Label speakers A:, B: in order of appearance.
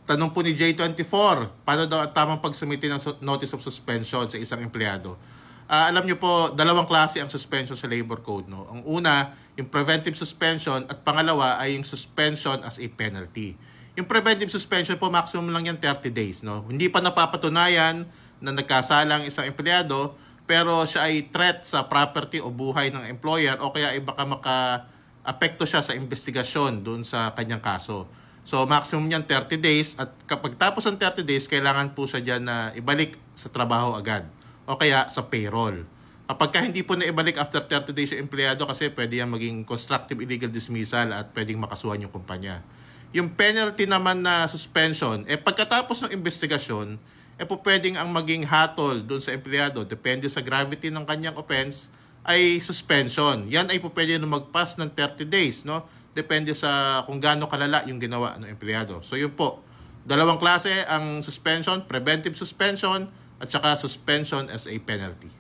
A: Tanong po ni J24, paano daw ang tamang pagsumiti ng notice of suspension sa isang empleyado? Alam nyo po, dalawang klase ang suspension sa labor code. No? Ang una, yung preventive suspension, at pangalawa ay yung suspension as a penalty. Yung preventive suspension po, maximum lang yan 30 days. No? Hindi pa napapatunayan na nagkasalang isang empleyado, pero siya ay threat sa property o buhay ng employer o kaya ay baka maka-apekto siya sa investigasyon doon sa kanyang kaso. So maximum niyan 30 days at kapag tapos ng 30 days, kailangan po siya dyan na ibalik sa trabaho agad o kaya sa payroll. Kapag hindi po na ibalik after 30 days yung empleyado kasi pwede yan maging constructive illegal dismissal at pwedeng makasuhan yung kumpanya. Yung penalty naman na suspension, pagkatapos ng investigasyon, po pwedeng ang maging hatol doon sa empleyado, depende sa gravity ng kanyang offense, ay suspension. Yan ay po pwede na mag-pass ng 30 days, no? Depende sa kung gaano kalala yung ginawa ng empleyado. So yun po, dalawang klase ang suspension, preventive suspension at saka suspension as a penalty.